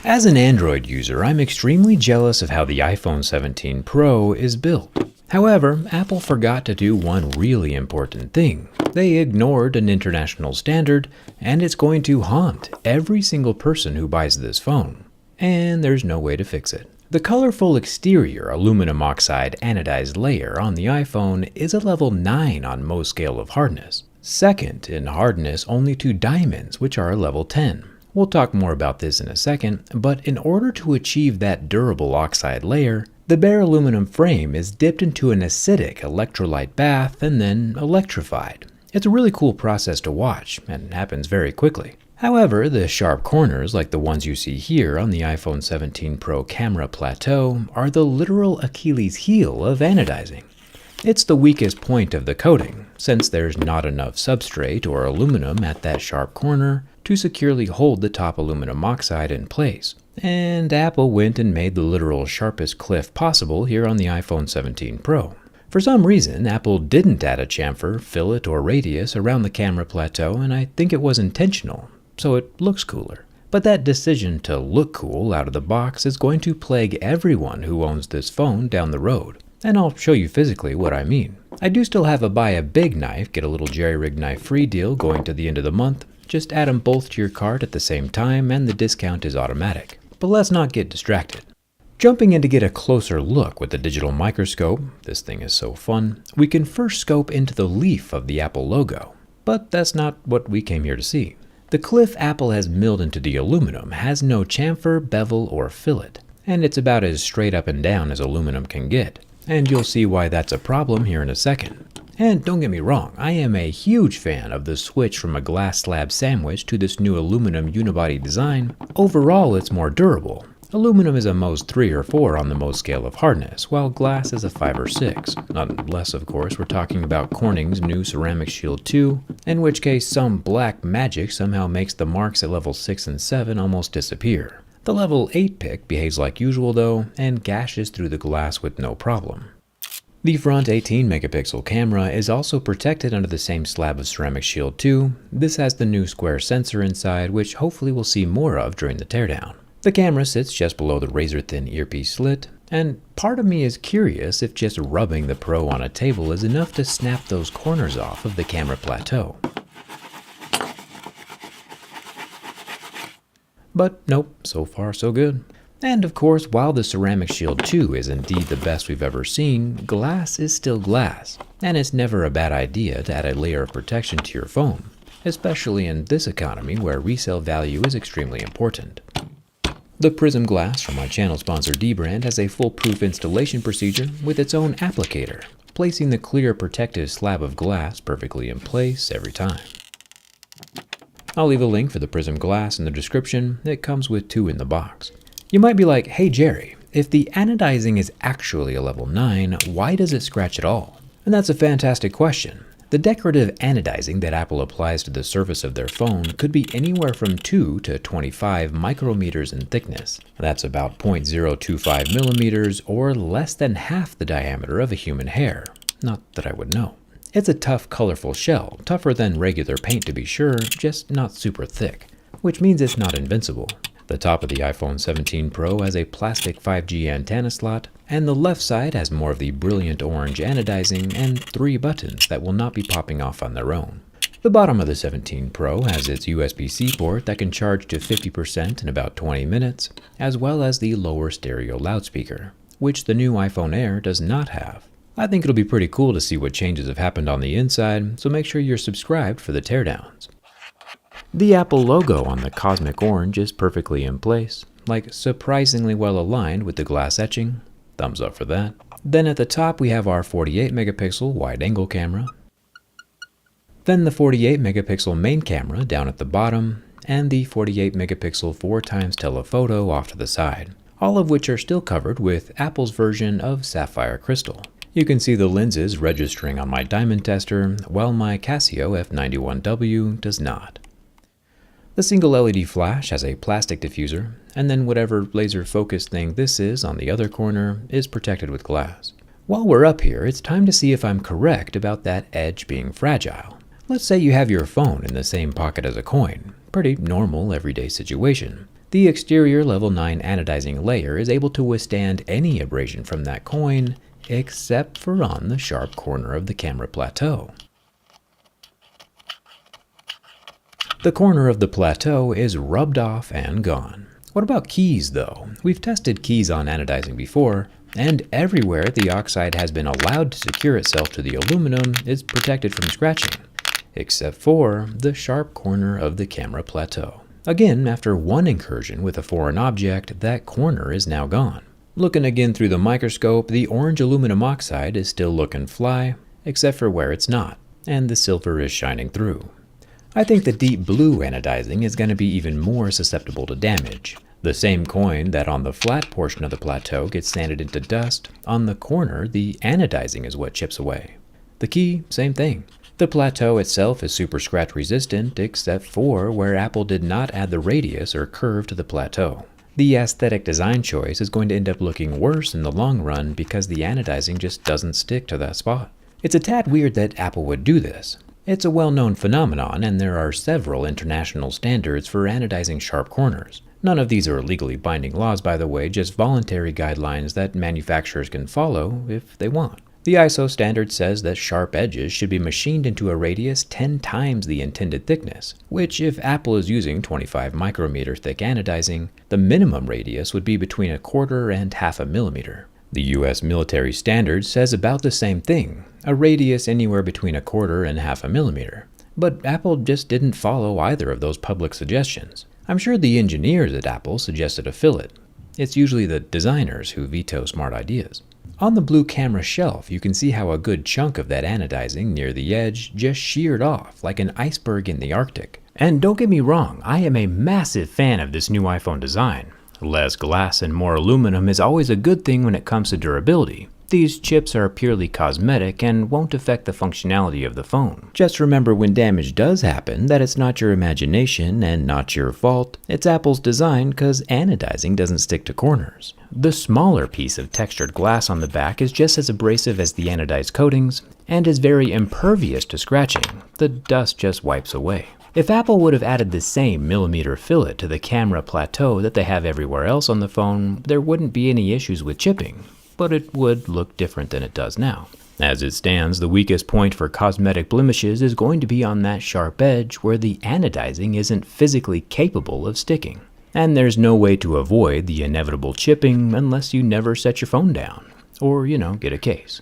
As an Android user, I'm extremely jealous of how the iPhone 17 Pro is built. However, Apple forgot to do one really important thing. They ignored an international standard, and it's going to haunt every single person who buys this phone. And there's no way to fix it. The colorful exterior aluminum oxide anodized layer on the iPhone is a level 9 on most scale of hardness. Second in hardness only to diamonds, which are level 10. We'll talk more about this in a second, but in order to achieve that durable oxide layer, the bare aluminum frame is dipped into an acidic electrolyte bath and then electrified. It's a really cool process to watch, and happens very quickly. However, the sharp corners, like the ones you see here on the iPhone 17 Pro camera plateau, are the literal Achilles heel of anodizing. It's the weakest point of the coating, since there's not enough substrate or aluminum at that sharp corner to securely hold the top aluminum oxide in place. And Apple went and made the literal sharpest cliff possible here on the iPhone 17 Pro. For some reason, Apple didn't add a chamfer, fillet, or radius around the camera plateau, and I think it was intentional, so it looks cooler. But that decision to look cool out of the box is going to plague everyone who owns this phone down the road. And I'll show you physically what I mean. I do still have a buy a big knife, get a little jerry-rig knife free deal going to the end of the month. Just add them both to your cart at the same time and the discount is automatic. But let's not get distracted. Jumping in to get a closer look with the digital microscope, this thing is so fun, we can first scope into the leaf of the Apple logo. But that's not what we came here to see. The cliff Apple has milled into the aluminum has no chamfer, bevel, or fillet, and it's about as straight up and down as aluminum can get. And you'll see why that's a problem here in a second. And don't get me wrong, I am a huge fan of the switch from a glass slab sandwich to this new aluminum unibody design. Overall, it's more durable. Aluminum is a Mohs 3 or 4 on the Mohs scale of hardness, while glass is a 5 or 6. Unless, of course, we're talking about Corning's new Ceramic Shield 2, in which case some black magic somehow makes the marks at level 6 and 7 almost disappear. The level 8 pick behaves like usual though, and gashes through the glass with no problem. The front 18 megapixel camera is also protected under the same slab of Ceramic Shield 2. This has the new square sensor inside, which hopefully we'll see more of during the teardown. The camera sits just below the razor-thin earpiece slit, and part of me is curious if just rubbing the Pro on a table is enough to snap those corners off of the camera plateau. But nope, so far so good. And of course, while the Ceramic Shield 2 is indeed the best we've ever seen, glass is still glass, and it's never a bad idea to add a layer of protection to your phone, especially in this economy where resale value is extremely important. The Prism Glass from my channel sponsor dbrand has a foolproof installation procedure with its own applicator, placing the clear protective slab of glass perfectly in place every time. I'll leave a link for the Prism Glass in the description. It comes with 2 in the box. You might be like, hey Jerry, if the anodizing is actually a level 9, why does it scratch at all? And that's a fantastic question. The decorative anodizing that Apple applies to the surface of their phone could be anywhere from 2 to 25 micrometers in thickness. That's about 0.025 millimeters or less than half the diameter of a human hair. Not that I would know. It's a tough, colorful shell, tougher than regular paint to be sure, just not super thick, which means it's not invincible. The top of the iPhone 17 Pro has a plastic 5G antenna slot, and the left side has more of the brilliant orange anodizing and 3 buttons that will not be popping off on their own. The bottom of the 17 Pro has its USB-C port that can charge to 50% in about 20 minutes, as well as the lower stereo loudspeaker, which the new iPhone Air does not have. I think it'll be pretty cool to see what changes have happened on the inside, so make sure you're subscribed for the teardowns. The Apple logo on the cosmic orange is perfectly in place, like surprisingly well aligned with the glass etching. Thumbs up for that. Then at the top we have our 48 megapixel wide angle camera. Then the 48 megapixel main camera down at the bottom, and the 48 megapixel 4x telephoto off to the side, all of which are still covered with Apple's version of sapphire crystal. You can see the lenses registering on my diamond tester, while my Casio F91W does not. The single LED flash has a plastic diffuser, and then whatever laser focus thing this is on the other corner is protected with glass. While we're up here, it's time to see if I'm correct about that edge being fragile. Let's say you have your phone in the same pocket as a coin. Pretty normal everyday situation. The exterior level 9 anodizing layer is able to withstand any abrasion from that coin, except for on the sharp corner of the camera plateau. The corner of the plateau is rubbed off and gone. What about keys though? We've tested keys on anodizing before, and everywhere the oxide has been allowed to secure itself to the aluminum is protected from scratching, except for the sharp corner of the camera plateau. Again, after one incursion with a foreign object, that corner is now gone. Looking again through the microscope, the orange aluminum oxide is still looking fly, except for where it's not, and the silver is shining through. I think the deep blue anodizing is going to be even more susceptible to damage. The same coin that on the flat portion of the plateau gets sanded into dust, on the corner the anodizing is what chips away. The key, same thing. The plateau itself is super scratch resistant except for where Apple did not add the radius or curve to the plateau. The aesthetic design choice is going to end up looking worse in the long run because the anodizing just doesn't stick to that spot. It's a tad weird that Apple would do this. It's a well-known phenomenon, and there are several international standards for anodizing sharp corners. None of these are legally binding laws, by the way, just voluntary guidelines that manufacturers can follow if they want. The ISO standard says that sharp edges should be machined into a radius 10 times the intended thickness, which if Apple is using 25 micrometer thick anodizing, the minimum radius would be between 1/4 and 1/2 millimeter. The US military standard says about the same thing, a radius anywhere between 1/4 and 1/2 millimeter. But Apple just didn't follow either of those public suggestions. I'm sure the engineers at Apple suggested a fillet. It's usually the designers who veto smart ideas. On the blue camera shelf, you can see how a good chunk of that anodizing near the edge just sheared off like an iceberg in the Arctic. And don't get me wrong, I am a massive fan of this new iPhone design. Less glass and more aluminum is always a good thing when it comes to durability. These chips are purely cosmetic and won't affect the functionality of the phone. Just remember when damage does happen that it's not your imagination and not your fault. It's Apple's design because anodizing doesn't stick to corners. The smaller piece of textured glass on the back is just as abrasive as the anodized coatings and is very impervious to scratching. The dust just wipes away. If Apple would have added the same millimeter fillet to the camera plateau that they have everywhere else on the phone, there wouldn't be any issues with chipping, but it would look different than it does now. As it stands, the weakest point for cosmetic blemishes is going to be on that sharp edge where the anodizing isn't physically capable of sticking. And there's no way to avoid the inevitable chipping unless you never set your phone down, or, get a case.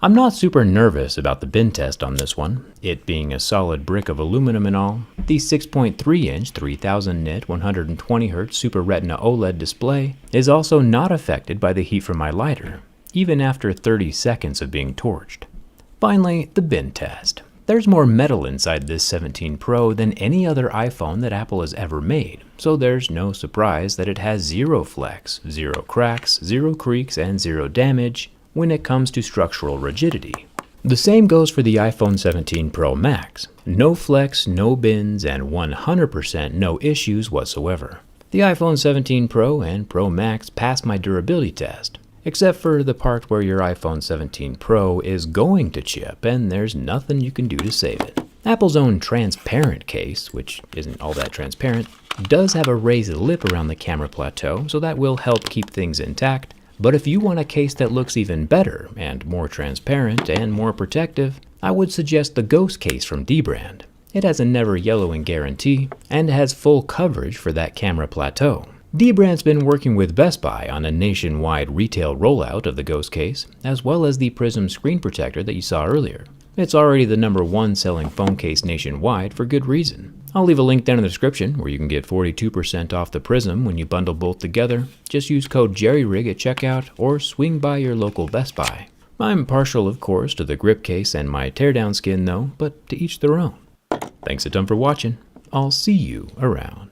I'm not super nervous about the bin test on this one, it being a solid brick of aluminum and all. The 6.3-inch 3000 nit 120Hz Super Retina OLED display is also not affected by the heat from my lighter, even after 30 seconds of being torched. Finally, the bin test. There's more metal inside this 17 Pro than any other iPhone that Apple has ever made, so there's no surprise that it has zero flex, zero cracks, zero creaks, and zero damage when it comes to structural rigidity. The same goes for the iPhone 17 Pro Max. No flex, no bends, and 100% no issues whatsoever. The iPhone 17 Pro and Pro Max passed my durability test, except for the part where your iPhone 17 Pro is going to chip and there's nothing you can do to save it. Apple's own transparent case, which isn't all that transparent, does have a raised lip around the camera plateau, so that will help keep things intact. But if you want a case that looks even better and more transparent and more protective, I would suggest the Ghost case from Dbrand. It has a never yellowing guarantee and has full coverage for that camera plateau. Dbrand's been working with Best Buy on a nationwide retail rollout of the Ghost case, as well as the Prism screen protector that you saw earlier. It's already the #1 selling phone case nationwide for good reason. I'll leave a link down in the description where you can get 42% off the Prism when you bundle both together. Just use code JERRYRIG at checkout or swing by your local Best Buy. I'm partial, of course, to the grip case and my teardown skin though, but to each their own. Thanks a ton for watching. I'll see you around.